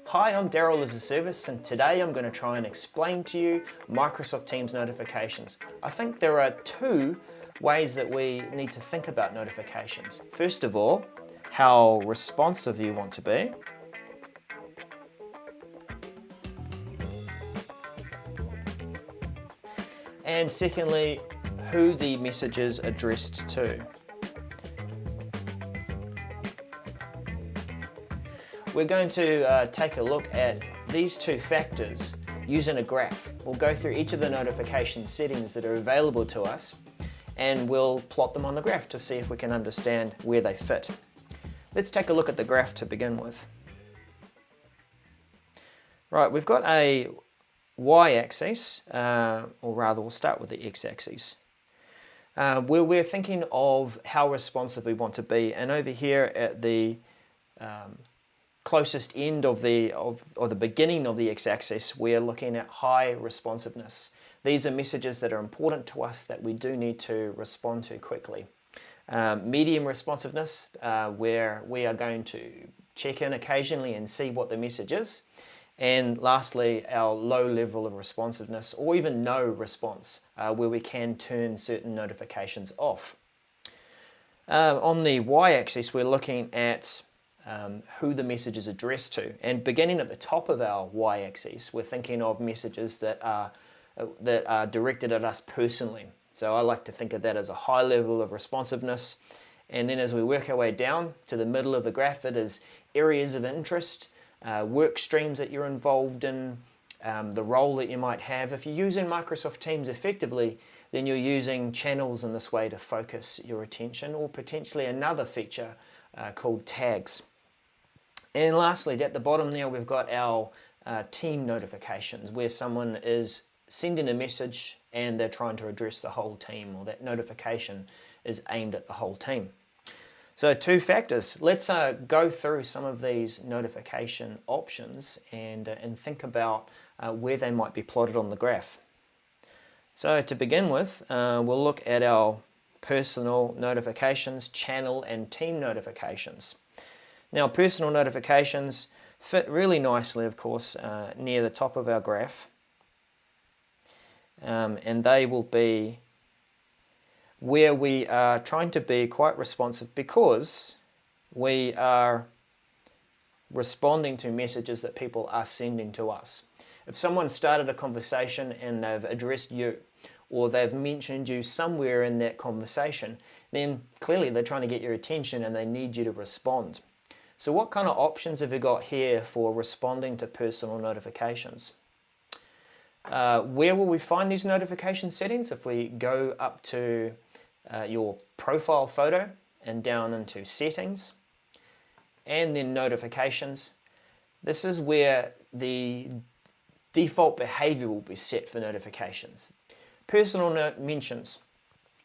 Hi, I'm Daryl as a Service, and today I'm going to try and explain to you Microsoft Teams notifications. I think there are two ways that we need to think about notifications. First of all, how responsive you want to be. And secondly, who the message is addressed to. We're going to take a look at these two factors using a graph. We'll go through each of the notification settings that are available to us, and we'll plot them on the graph to see if we can understand where they fit. Let's take a look at the graph to begin with. Right, we've got a y-axis, or rather we'll start with the x-axis, where we're thinking of how responsive we want to be, and over here at the closest end of the beginning of the x-axis, we're looking at high responsiveness. These are messages that are important to us that we do need to respond to quickly. Medium responsiveness, where we are going to check in occasionally and see what the message is. And lastly, our low level of responsiveness, or even no response, where we can turn certain notifications off. On the y-axis, we're looking at who the message is addressed to, and beginning at the top of our y-axis, we're thinking of messages that are directed at us personally. So I like to think of that as a high level of responsiveness, and then as we work our way down to the middle of the graph, it is areas of interest, work streams that you're involved in, the role that you might have. If you're using Microsoft Teams effectively, then you're using channels in this way to focus your attention, or potentially another feature called tags. And lastly, at the bottom there, we've got our team notifications, where someone is sending a message and they're trying to address the whole team, or that notification is aimed at the whole team. So two factors. Let's go through some of these notification options and think about where they might be plotted on the graph. So to begin with, we'll look at our personal notifications, channel and team notifications. Now, personal notifications fit really nicely, of course, near the top of our graph, and they will be where we are trying to be quite responsive, because we are responding to messages that people are sending to us. If someone started a conversation and they've addressed you, or they've mentioned you somewhere in that conversation, then clearly they're trying to get your attention and they need you to respond. So what kind of options have you got here for responding to personal notifications? Where will we find these notification settings? If we go up to your profile photo and down into settings, and then notifications, this is where the default behavior will be set for notifications. Personal mentions.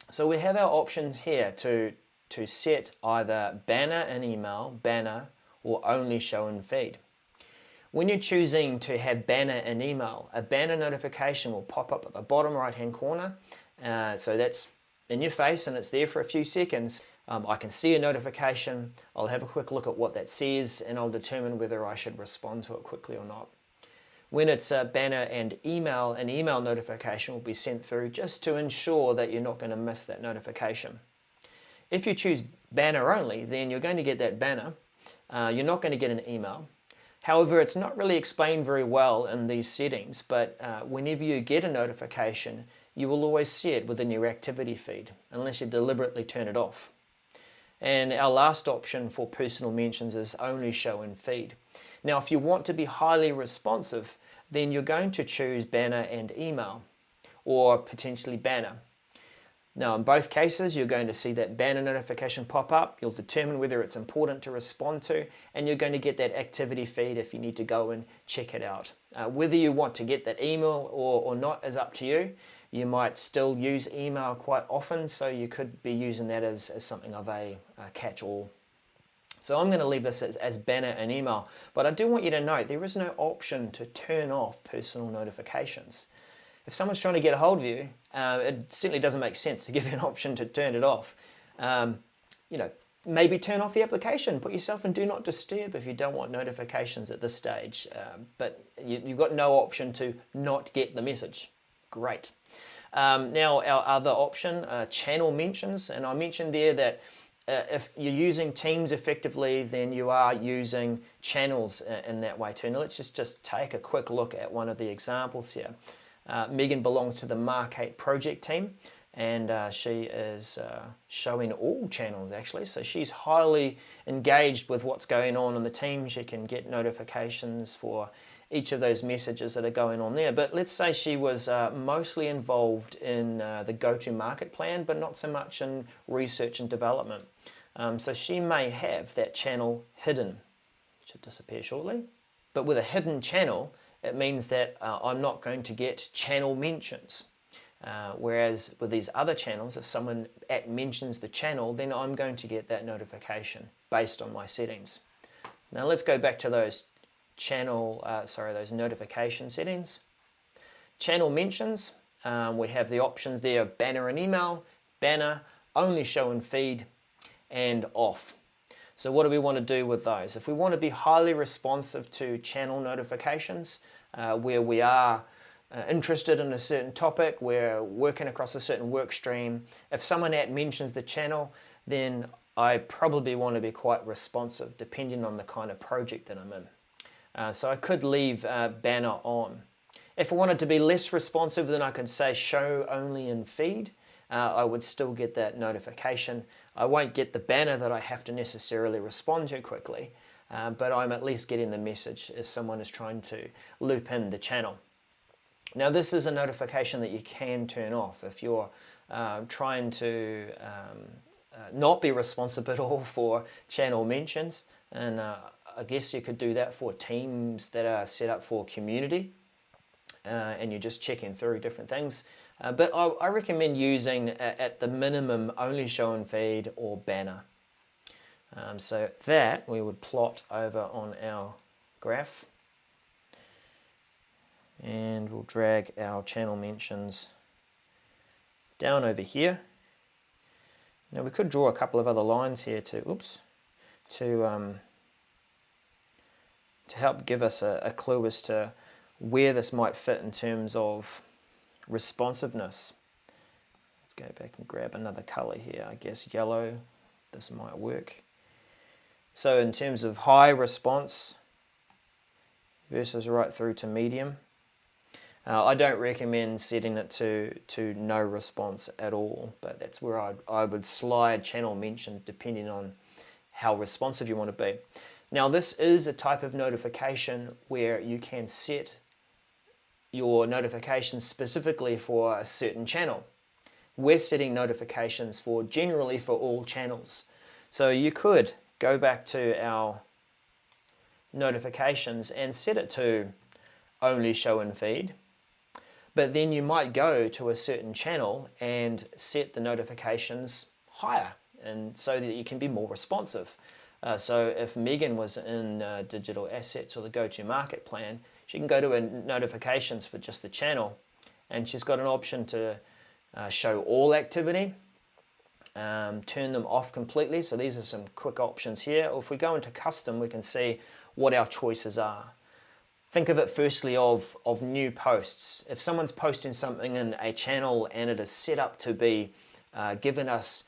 So we have our options here to set either banner in email, banner, or only show in feed. When you're choosing to have banner in email, a banner notification will pop up at the bottom right hand corner. So that's in your face and it's there for a few seconds. I can see a notification, I'll have a quick look at what that says, and I'll determine whether I should respond to it quickly or not. When it's a banner and email, an email notification will be sent through just to ensure that you're not going to miss that notification. If you choose banner only, then you're going to get that banner. You're not going to get an email. However, it's not really explained very well in these settings, but whenever you get a notification, you will always see it within your activity feed, unless you deliberately turn it off. And our last option for personal mentions is only show in feed. Now, if you want to be highly responsive, then you're going to choose banner and email, or potentially banner. Now, in both cases, you're going to see that banner notification pop up. You'll determine whether it's important to respond to, and you're going to get that activity feed if you need to go and check it out. Whether you want to get that email or not is up to you. You might still use email quite often, so you could be using that as something of a catch-all. So I'm going to leave this as banner and email, but I do want you to note there is no option to turn off personal notifications. If someone's trying to get a hold of you, it certainly doesn't make sense to give you an option to turn it off. maybe turn off the application, put yourself in do not disturb if you don't want notifications at this stage, but you've got no option to not get the message. Great. Now our other option, channel mentions, and I mentioned there that if you're using Teams effectively, then you are using channels in that way too. Now let's just take a quick look at one of the examples here. Megan belongs to the Mark 8 project team, and she is showing all channels actually. So she's highly engaged with what's going on in the team. She can get notifications for each of those messages that are going on there. But let's say she was mostly involved in the go-to-market plan, but not so much in research and development. So she may have that channel hidden. It should disappear shortly. But with a hidden channel, it means that I'm not going to get channel mentions. Whereas with these other channels, if someone mentions the channel, then I'm going to get that notification based on my settings. Now let's go back to those those notification settings. Channel mentions, we have the options there of banner and email, banner, only show in feed, and off. So what do we want to do with those? If we want to be highly responsive to channel notifications, where we are interested in a certain topic, we're working across a certain work stream, if someone mentions the channel, then I probably want to be quite responsive depending on the kind of project that I'm in. So I could leave banner on. If I wanted to be less responsive, then I could say show only in feed. I would still get that notification. I won't get the banner that I have to necessarily respond to quickly, but I'm at least getting the message if someone is trying to loop in the channel. Now this is a notification that you can turn off if you're trying to not be responsive at all for channel mentions, and I guess you could do that for teams that are set up for community, and you're just checking through different things. But I recommend using at the minimum only show and feed or banner. So that we would plot over on our graph, and we'll drag our channel mentions down over here. Now we could draw a couple of other lines here to help give us a clue as to where this might fit in terms of responsiveness. Let's go back and grab another color here. I guess yellow, this might work. So in terms of high response versus right through to medium, I don't recommend setting it to no response at all, but that's where I would slide channel mentions depending on how responsive you want to be. Now this is a type of notification where you can set your notifications specifically for a certain channel. We're setting notifications for generally for all channels. So you could go back to our notifications and set it to only show and feed, but then you might go to a certain channel and set the notifications higher, and so that you can be more responsive. So if Megan was in digital assets or the go-to-market plan, she can go to notifications for just the channel, and she's got an option to show all activity, turn them off completely. So these are some quick options here. Or if we go into custom, we can see what our choices are. Think of it firstly of new posts. If someone's posting something in a channel and it is set up to be given us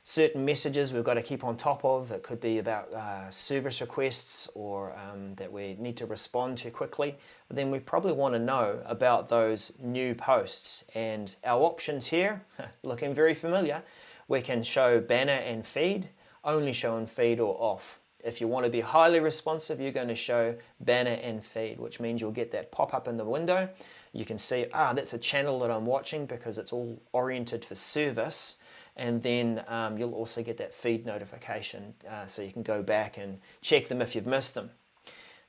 certain messages we've got to keep on top of, it could be about service requests or that we need to respond to quickly, then we probably want to know about those new posts. And our options here, looking very familiar, we can show banner and feed, only show and feed, or off. If you want to be highly responsive, you're going to show banner and feed, which means you'll get that pop up in the window. You can see, that's a channel that I'm watching because it's all oriented for service. And then you'll also get that feed notification, so you can go back and check them if you've missed them.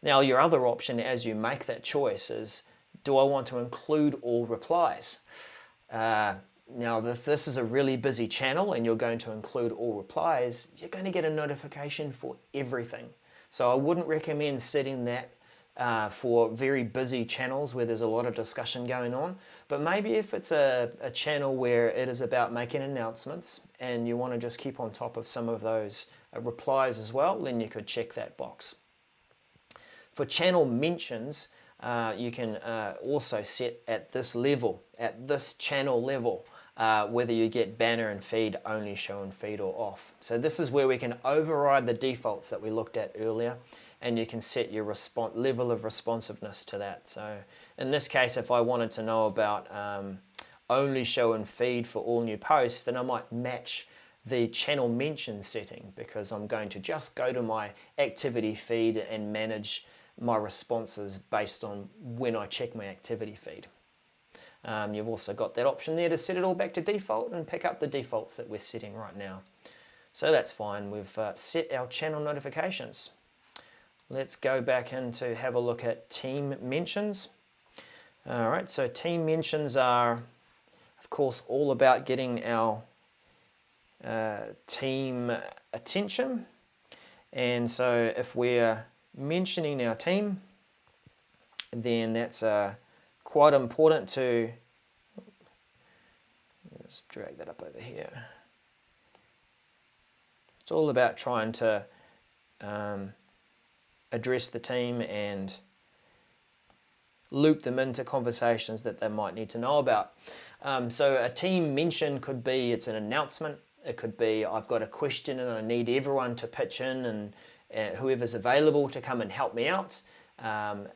Now your other option as you make that choice is, do I want to include all replies? Now if this is a really busy channel and you're going to include all replies, you're going to get a notification for everything. So I wouldn't recommend setting that for very busy channels where there's a lot of discussion going on. But maybe if it's a channel where it is about making announcements and you want to just keep on top of some of those replies as well, then you could check that box. For channel mentions, you can also set at this level, at this channel level, whether you get banner and feed, only show and feed, or off. So this is where we can override the defaults that we looked at earlier, and you can set your level of responsiveness to that. So in this case, if I wanted to know about only show and feed for all new posts, then I might match the channel mention setting, because I'm going to just go to my activity feed and manage my responses based on when I check my activity feed. You've also got that option there to set it all back to default and pick up the defaults that we're setting right now. So that's fine. We've set our channel notifications. Let's go back in to have a look at team mentions. All right, so team mentions are, of course, all about getting our team attention. And so if we're mentioning our team, then that's quite important to, let's drag that up over here. It's all about trying to address the team and loop them into conversations that they might need to know about. So a team mention could be, it's an announcement. It could be, I've got a question and I need everyone to pitch in, and whoever's available to come and help me out.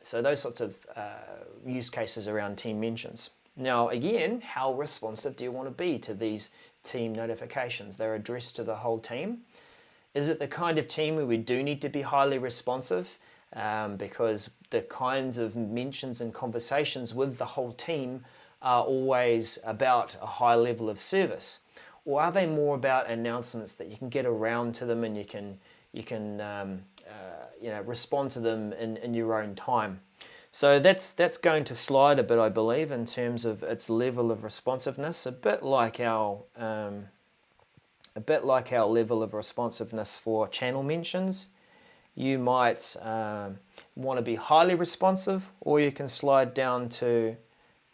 So those sorts of use cases around team mentions. Now again, how responsive do you want to be to these team notifications? They're addressed to the whole team. Is it the kind of team where we do need to be highly responsive because the kinds of mentions and conversations with the whole team are always about a high level of service? Or are they more about announcements that you can get around to them and you can respond to them in your own time? So that's going to slide a bit, I believe, in terms of its level of responsiveness, a bit like our level of responsiveness for channel mentions. You might want to be highly responsive, or you can slide down to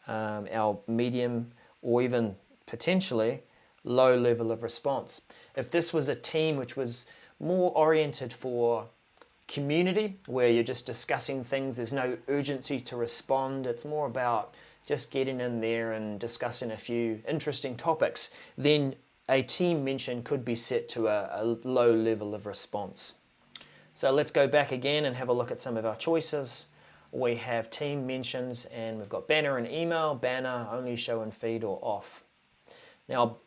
our medium, or even potentially low level of response. If this was a team which was more oriented for community, where you're just discussing things, there's no urgency to respond, it's more about just getting in there and discussing a few interesting topics, then a team mention could be set to a low level of response. So let's go back again and have a look at some of our choices. We have team mentions, and we've got banner and email, banner, only show and feed, or off. Now,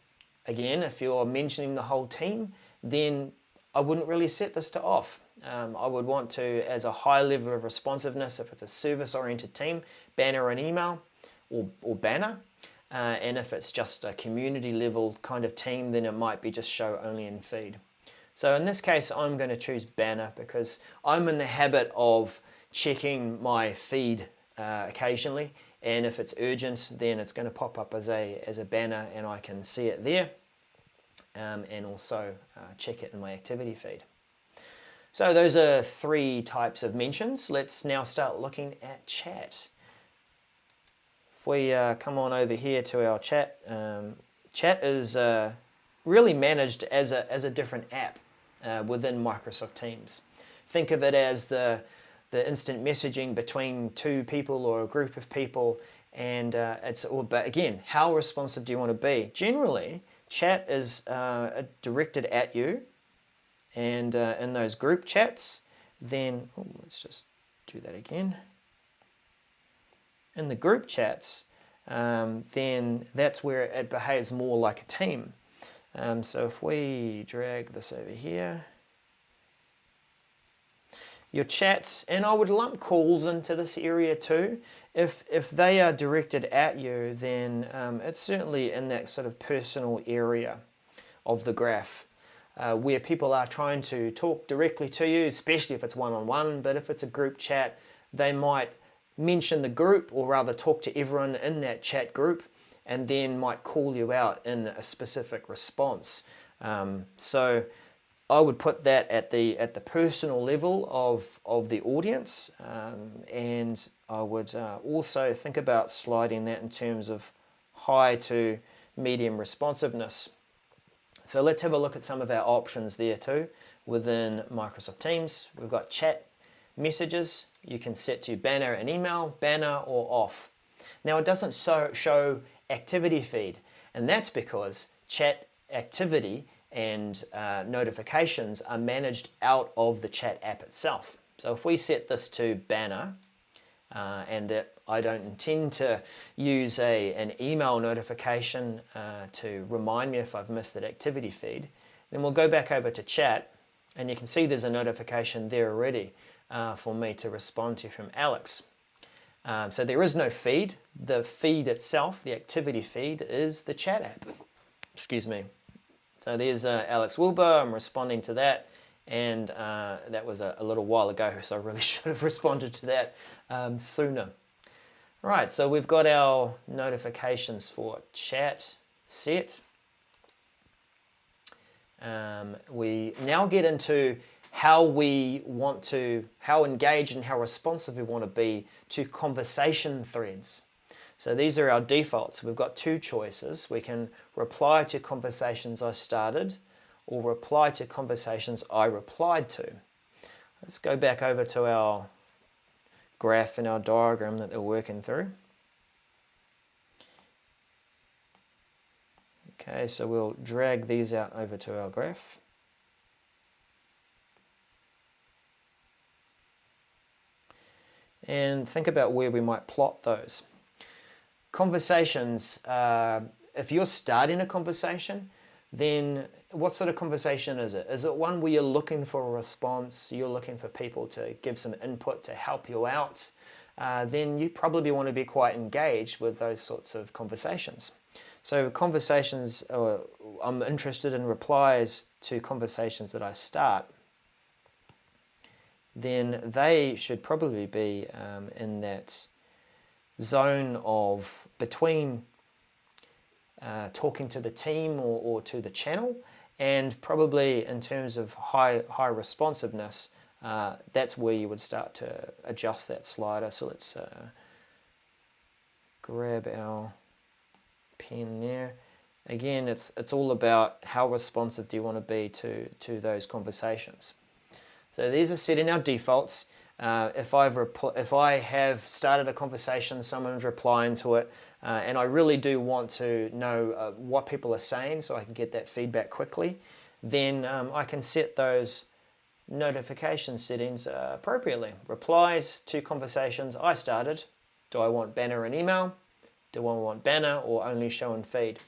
again, if you're mentioning the whole team, then I wouldn't really set this to off. I would want to, as a high level of responsiveness, if it's a service-oriented team, banner and email, or banner. And if it's just a community level kind of team, then it might be just show only and feed. So in this case, I'm going to choose banner because I'm in the habit of checking my feed occasionally, and if it's urgent, then it's going to pop up as a banner and I can see it there, and also check it in my activity feed. So those are 3 types of mentions. Let's now start looking at chat. If we come on over here to our chat, chat is really managed as a different app within Microsoft Teams. Think of it as the instant messaging between 2 people or a group of people, and it's all about, again, how responsive do you want to be? Generally, chat is directed at you, and in those group chats, then, let's just do that again. In the group chats, then that's where it behaves more like a team. So if we drag this over here, your chats, and I would lump calls into this area too. If they are directed at you, then it's certainly in that sort of personal area of the graph, where people are trying to talk directly to you, especially if it's one-on-one. But if it's a group chat, they might mention the group, or rather talk to everyone in that chat group, and then might call you out in a specific response. So I would put that at the personal level of the audience, and I would also think about sliding that in terms of high to medium responsiveness. So let's have a look at some of our options there too. within Microsoft Teams. We've got chat messages. You can set to banner and email, banner or off. Now it doesn't show activity feed, and that's because chat activity and notifications are managed out of the chat app itself. So if we set this to banner, and that I don't intend to use an email notification to remind me if I've missed that activity feed, then we'll go back over to chat, and you can see there's a notification there already for me to respond to from Alex. So there is no feed. The feed itself, the activity feed, is the chat app. Excuse me. So there's Alex Wilbur. I'm responding to that, and that was a little while ago, so I really should have responded to that sooner. Right, so we've got our notifications for chat set. We now get into how engaged and how responsive we want to be to conversation threads. So these are our defaults. We've got two choices. We can reply to conversations I started or reply to conversations I replied to. Let's go back over to our graph and our diagram that they're working through. Okay, so we'll drag these out over to our graph. And think about where we might plot those. Conversations, if you're starting a conversation, then what sort of conversation is it? Is it one where you're looking for a response, you're looking for people to give some input to help you out? Then you probably want to be quite engaged with those sorts of conversations. So conversations, I'm interested in replies to conversations that I start, then they should probably be in that zone of between talking to the team or to the channel, and probably in terms of high responsiveness, that's where you would start to adjust that slider. So let's grab our pen there. Again, it's all about how responsive do you want to be to those conversations. So these are set in our defaults. If I have started a conversation, someone's replying to it, and I really do want to know what people are saying so I can get that feedback quickly, then I can set those notification settings appropriately. Replies to conversations I started. Do I want banner and email? Do I want banner or only show and feed?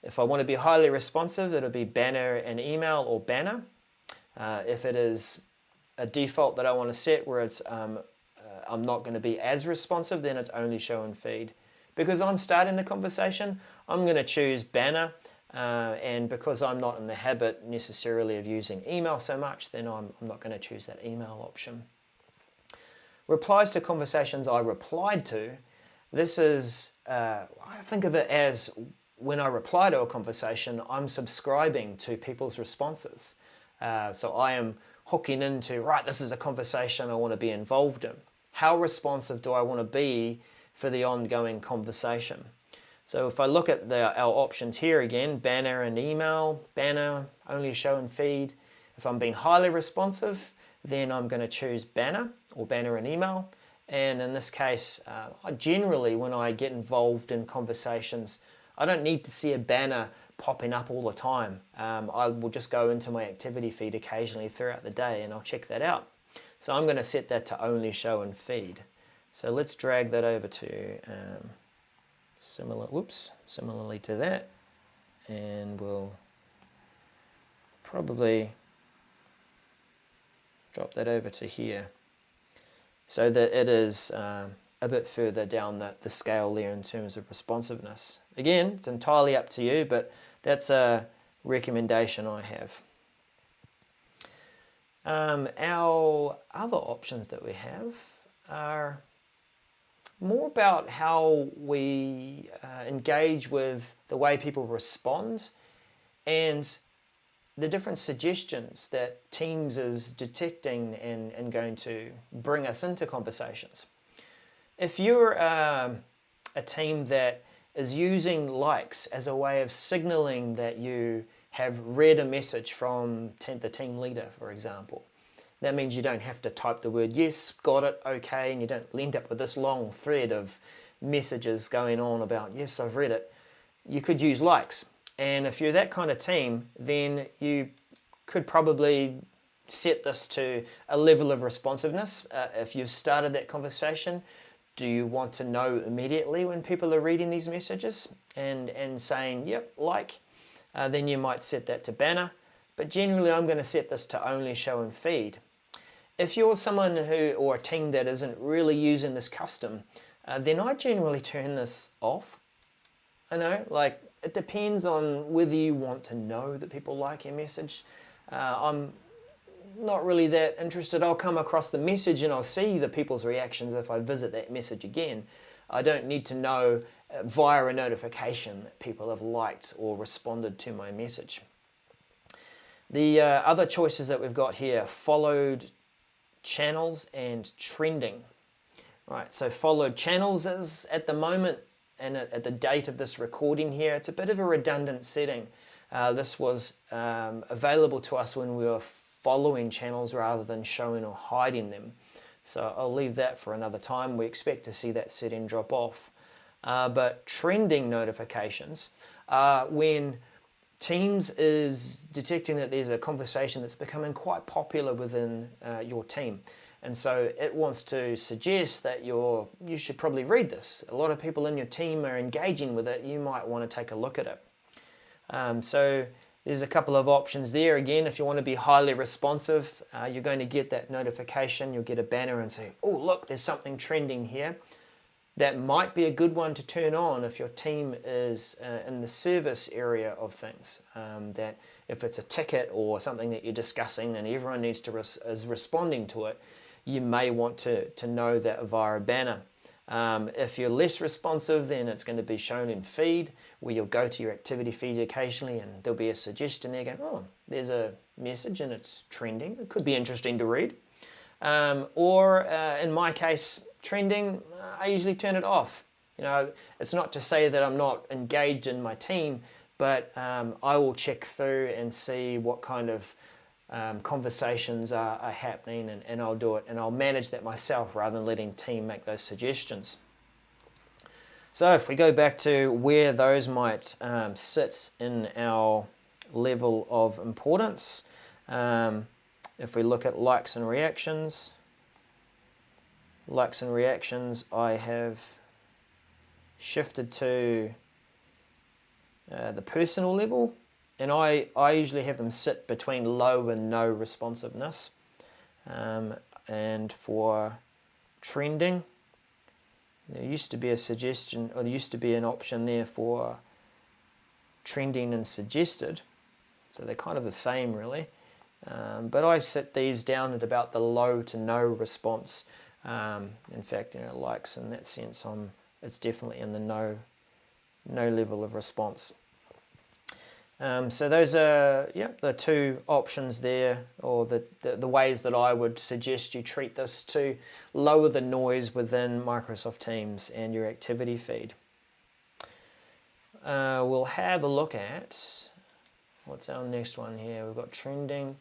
If I want to be highly responsive, it'll be banner and email or banner. If it is a default that I want to set where it's I'm not going to be as responsive, then it's only show and feed. Because I'm starting the conversation, I'm going to choose banner, and because I'm not in the habit necessarily of using email so much, then I'm not going to choose that email option. Replies to conversations I replied to. This is, I think of it as when I reply to a conversation, I'm subscribing to people's responses. So I am hooking into, right, this is a conversation I want to be involved in. How responsive do I want to be for the ongoing conversation? So if I look at our options here again, banner and email, banner, only show and feed. If I'm being highly responsive, then I'm going to choose banner or banner and email. And in this case, generally when I get involved in conversations, I don't need to see a banner popping up all the time. I will just go into my activity feed occasionally throughout the day and I'll check that out. So I'm going to set that to only show and feed. So let's drag that over to similarly to that, and we'll probably drop that over to here so that it is a bit further down the scale there in terms of responsiveness. Again, it's entirely up to you, but that's a recommendation I have. Our other options that we have are more about how we engage with the way people respond and the different suggestions that Teams is detecting and going to bring us into conversations. If you're a team that is using likes as a way of signaling that you have read a message from the team leader, for example. That means you don't have to type the word yes, got it, okay, and you don't end up with this long thread of messages going on about yes, I've read it. You could use likes. And if you're that kind of team, then you could probably set this to a level of responsiveness. If you've started that conversation, do you want to know immediately when people are reading these messages and saying, yep, like, then you might set that to banner. But generally, I'm going to set this to only show and feed. If you're someone or a team that isn't really using this custom, then I generally turn this off. I know, like, it depends on whether you want to know that people like your message. I'm not really that interested. I'll come across the message and I'll see the people's reactions if I visit that message again. I don't need to know via a notification that people have liked or responded to my message. The other choices that we've got here, followed channels and trending. Right, so followed channels is at the moment, and at the date of this recording here, it's a bit of a redundant setting. This was available to us when we were following channels rather than showing or hiding them. So I'll leave that for another time. We expect to see that setting drop off. But trending notifications are when Teams is detecting that there's a conversation that's becoming quite popular within your team. And so it wants to suggest that you should probably read this. A lot of people in your team are engaging with it. You might want to take a look at it. So there's a couple of options there. Again, if you want to be highly responsive, you're going to get that notification. You'll get a banner and say, oh, look, there's something trending here. That might be a good one to turn on if your team is in the service area of things. That if it's a ticket or something that you're discussing and everyone needs to is responding to it, you may want to know that via a banner. If you're less responsive, then it's going to be shown in feed, where you'll go to your activity feed occasionally and there'll be a suggestion there going, oh, there's a message and it's trending. It could be interesting to read. Or in my case, trending, I usually turn it off. You know, it's not to say that I'm not engaged in my team, but I will check through and see what kind of conversations are happening, and I'll do it, and I'll manage that myself rather than letting team make those suggestions. So if we go back to where those might sit in our level of importance, if we look at likes and reactions, I have shifted to the personal level, and I usually have them sit between low and no responsiveness. And for trending, there used to be a suggestion, or there used to be an option there for trending and suggested, so they're kind of the same really. But I set these down at about the low to no response. In fact, you know, likes in that sense, it's definitely in the no level of response. So those are the two options there, or the ways that I would suggest you treat this to lower the noise within Microsoft Teams and your activity feed. We'll have a look at, what's our next one here? We've got trending.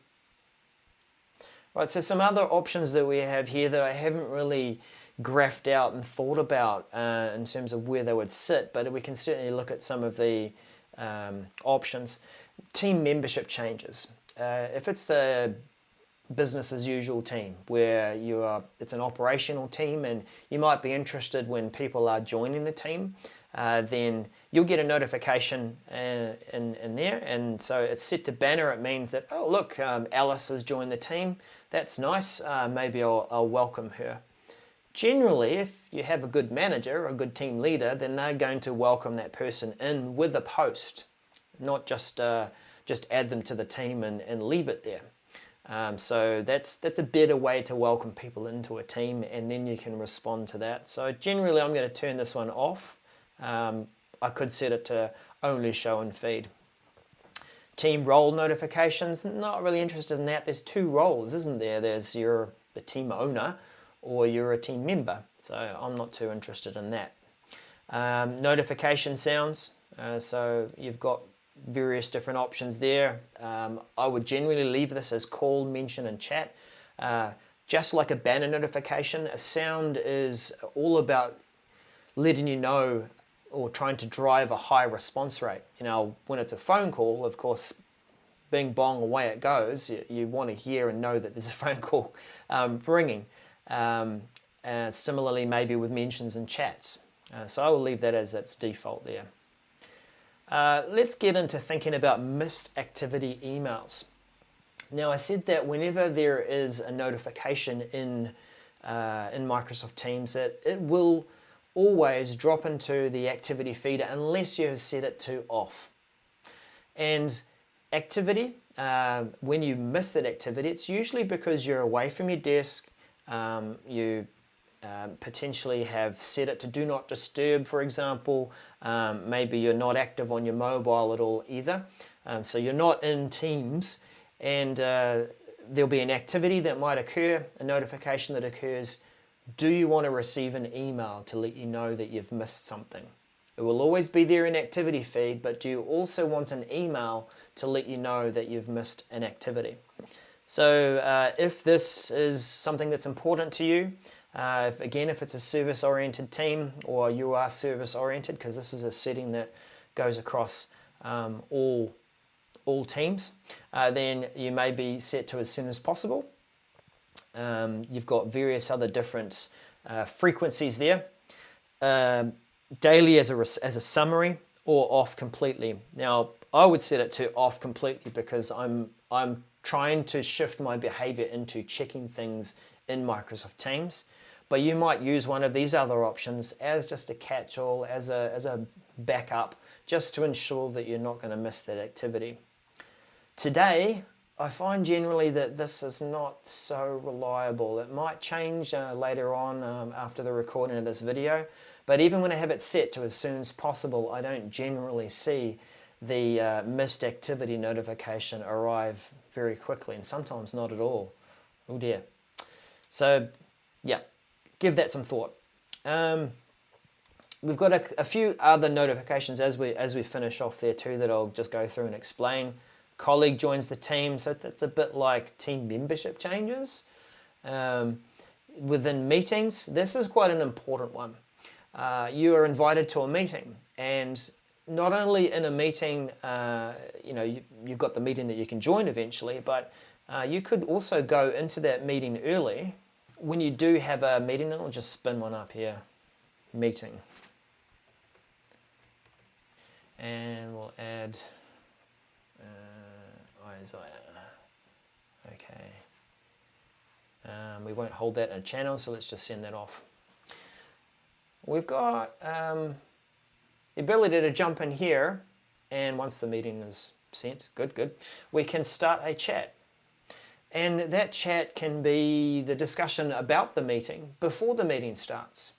Right, so some other options that we have here that I haven't really graphed out and thought about in terms of where they would sit, but we can certainly look at some of the options. Team membership changes. If it's the business as usual team where it's an operational team and you might be interested when people are joining the team, then you'll get a notification in there, and so it's set to banner. It means that, oh look, Alice has joined the team. That's nice. Maybe I'll welcome her. Generally, if you have a good manager or a good team leader, then they're going to welcome that person in with a post, not just add them to the team and leave it there. So that's a better way to welcome people into a team, and then you can respond to that. So generally, I'm going to turn this one off. I could set it to only show and feed. Team role notifications, not really interested in that. There's two roles, isn't there? There's you're the team owner or you're a team member. So I'm not too interested in that. Notification sounds. So you've got various different options there. I would generally leave this as call, mention, and chat. Just like a banner notification, a sound is all about letting you know or trying to drive a high response rate. When it's a phone call, of course, bing bong, away it goes. You want to hear and know that there's a phone call ringing. Similarly, maybe with mentions and chats. So I will leave that as its default there. Let's get into thinking about missed activity emails. Now, I said that whenever there is a notification in Microsoft Teams, that it will always drop into the activity feeder unless you have set it to off. And activity, when you miss that activity, it's usually because you're away from your desk, you potentially have set it to do not disturb, for example. Maybe you're not active on your mobile at all either. So you're not in Teams, and there'll be an activity that might occur, a notification that occurs. Do you want to receive an email to let you know that you've missed something? It will always be there in activity feed, but do you also want an email to let you know that you've missed an activity? So if this is something that's important to you, if it's a service-oriented team, or you are service-oriented, because this is a setting that goes across all teams, then you may be set to as soon as possible. You've got various other different frequencies there. Daily as a summary, or off completely. Now, I would set it to off completely because I'm trying to shift my behavior into checking things in Microsoft Teams. But you might use one of these other options as just a catch-all, as a backup, just to ensure that you're not going to miss that activity. Today, I find generally that this is not so reliable. It might change later on after the recording of this video, but even when I have it set to as soon as possible, I don't generally see the missed activity notification arrive very quickly, and sometimes not at all. Oh dear. So, yeah. Give that some thought. We've got a few other notifications as we finish off there too that I'll just go through and explain. Colleague joins the team, so that's a bit like team membership changes. Within meetings, this is quite an important one. You are invited to a meeting, and not only in a meeting, you've got the meeting that you can join eventually, but you could also go into that meeting early. When you do have a meeting, and I'll just spin one up here, meeting. And we'll add Isaiah. Okay. We won't hold that in a channel, so let's just send that off. We've got the ability to jump in here, and once the meeting is sent, good, we can start a chat. And that chat can be the discussion about the meeting before the meeting starts.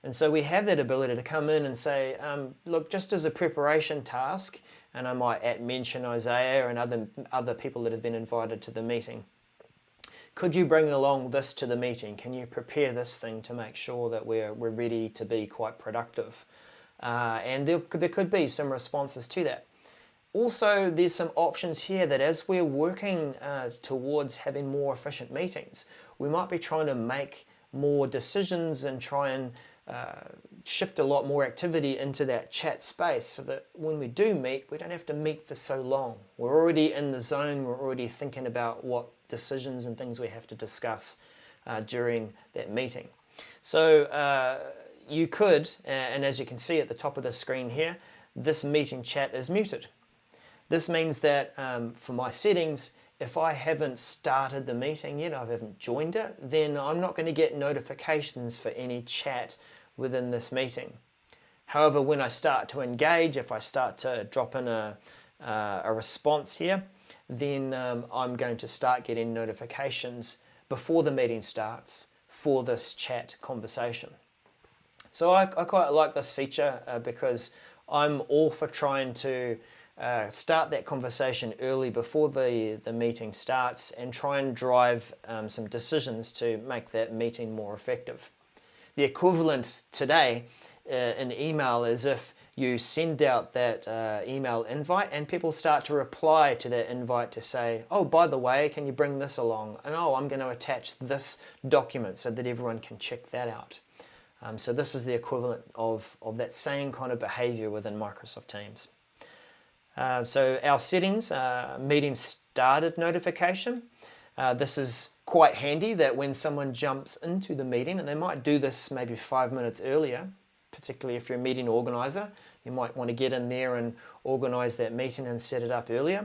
And so we have that ability to come in and say, look, just as a preparation task, and I might mention Isaiah and other people that have been invited to the meeting. Could you bring along this to the meeting? Can you prepare this thing to make sure that we're ready to be quite productive? And there could be some responses to that. Also, there's some options here that as we're working towards having more efficient meetings, we might be trying to make more decisions and try and shift a lot more activity into that chat space so that when we do meet, we don't have to meet for so long. We're already in the zone, we're already thinking about what decisions and things we have to discuss during that meeting. So you could, and as you can see at the top of the screen here, this meeting chat is muted. This means that for my settings, if I haven't started the meeting yet, I haven't joined it, then I'm not going to get notifications for any chat within this meeting. However, when I start to engage, if I start to drop in a response here, then I'm going to start getting notifications before the meeting starts for this chat conversation. So I quite like this feature because I'm all for trying to start that conversation early before the meeting starts and try and drive some decisions to make that meeting more effective. The equivalent today in email is if you send out that email invite, and people start to reply to that invite to say, oh, by the way, can you bring this along? And oh, I'm going to attach this document so that everyone can check that out. So this is the equivalent of that same kind of behavior within Microsoft Teams. So our settings, meeting started notification. This is quite handy that when someone jumps into the meeting, and they might do this maybe 5 minutes earlier, particularly if you're a meeting organizer, you might want to get in there and organize that meeting and set it up earlier.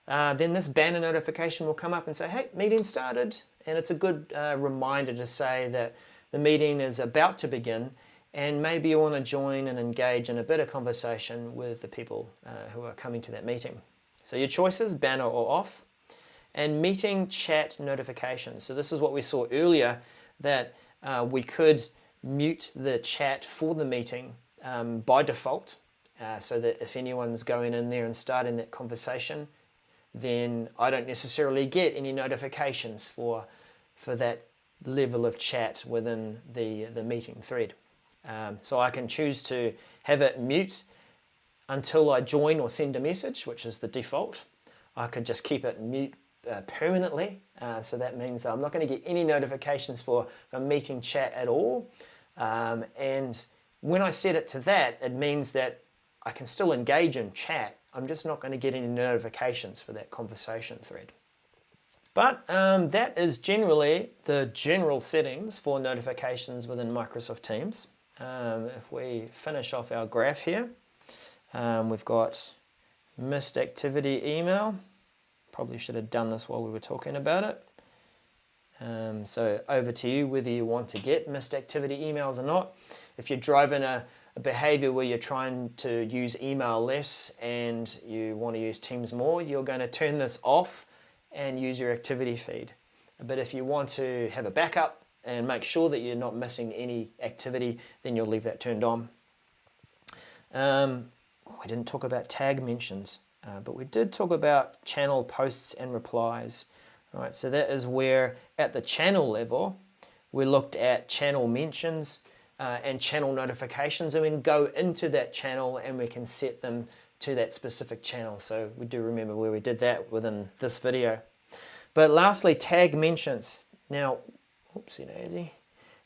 Then this banner notification will come up and say, hey, meeting started. And it's a good reminder to say that the meeting is about to begin, and maybe you want to join and engage in a bit of conversation with the people who are coming to that meeting. So your choices, banner or off. And meeting chat notifications. So this is what we saw earlier, that we could mute the chat for the meeting by default, so that if anyone's going in there and starting that conversation, then I don't necessarily get any notifications for that level of chat within the meeting thread. So I can choose to have it mute until I join or send a message, which is the default. I could just keep it mute permanently, so that means that I'm not going to get any notifications for meeting chat at all. And when I set it to that, it means that I can still engage in chat. I'm just not going to get any notifications for that conversation thread. But that is generally the general settings for notifications within Microsoft Teams. If we finish off our graph here, we've got missed activity email. Probably should have done this while we were talking about it. So over to you whether you want to get missed activity emails or not. If you're driving a behavior where you're trying to use email less and you want to use Teams more, you're going to turn this off and use your activity feed. But if you want to have a backup and make sure that you're not missing any activity, then you'll leave that turned on. We didn't talk about tag mentions, but we did talk about channel posts and replies. All right, so that is where at the channel level, we looked at channel mentions and channel notifications, and we can go into that channel and we can set them to that specific channel. So we do remember where we did that within this video. But lastly, tag mentions. Now, oopsie daisy,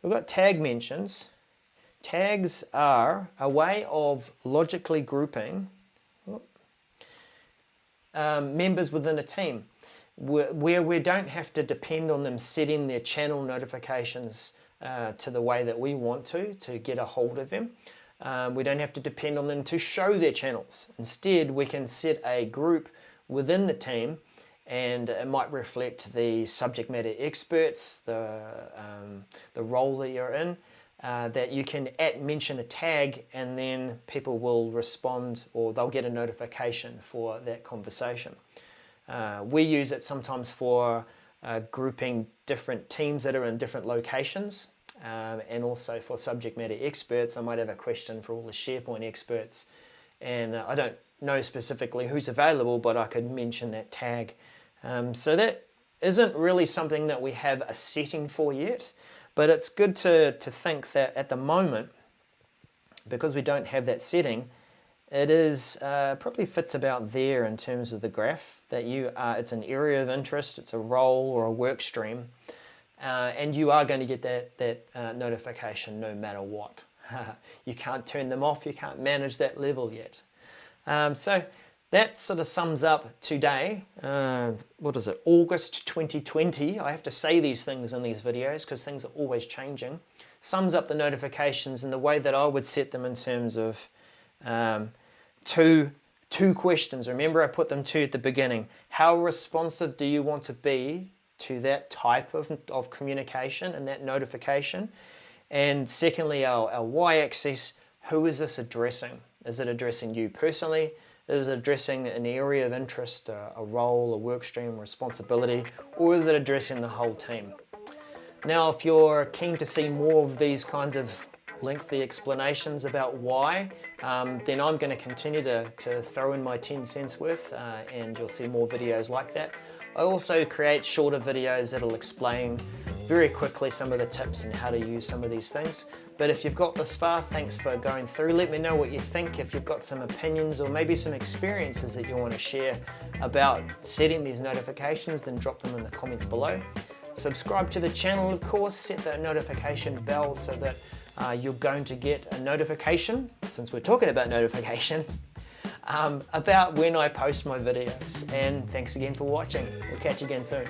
we've got tag mentions. Tags are a way of logically grouping members within a team, where we don't have to depend on them setting their channel notifications to the way that we want to get a hold of them. We don't have to depend on them to show their channels. Instead, we can set a group within the team, and it might reflect the subject matter experts, the role that you're in, that you can mention a tag, and then people will respond, or they'll get a notification for that conversation. We use it sometimes for grouping different teams that are in different locations, and also for subject matter experts. I might have a question for all the SharePoint experts, and I don't know specifically who's available, but I could mention that tag. So that isn't really something that we have a setting for yet, but it's good to think that at the moment, because we don't have that setting, it is probably fits about there in terms of the graph, that it's an area of interest, it's a role or a work stream, and you are going to get that notification no matter what. You can't turn them off, you can't manage that level yet. So that sort of sums up today. What is it, August 2020. I have to say these things in these videos because things are always changing. Sums up the notifications in the way that I would set them in terms of two questions. Remember, I put them two at the beginning. How responsive do you want to be to that type of communication and that notification? And secondly, our y-axis, who is this addressing? Is it addressing you personally? Is it addressing an area of interest, a role, a work stream, responsibility, or is it addressing the whole team? Now, if you're keen to see more of these kinds of lengthy explanations about why, then I'm going to continue to throw in my 10 cents worth, and you'll see more videos like that. I also create shorter videos that'll explain very quickly some of the tips and how to use some of these things. But if you've got this far, thanks for going through. Let me know what you think. If you've got some opinions or maybe some experiences that you want to share about setting these notifications, then drop them in the comments below. Subscribe to the channel, of course, set that notification bell so that you're going to get a notification, since we're talking about notifications, about when I post my videos. And thanks again for watching. We'll catch you again soon.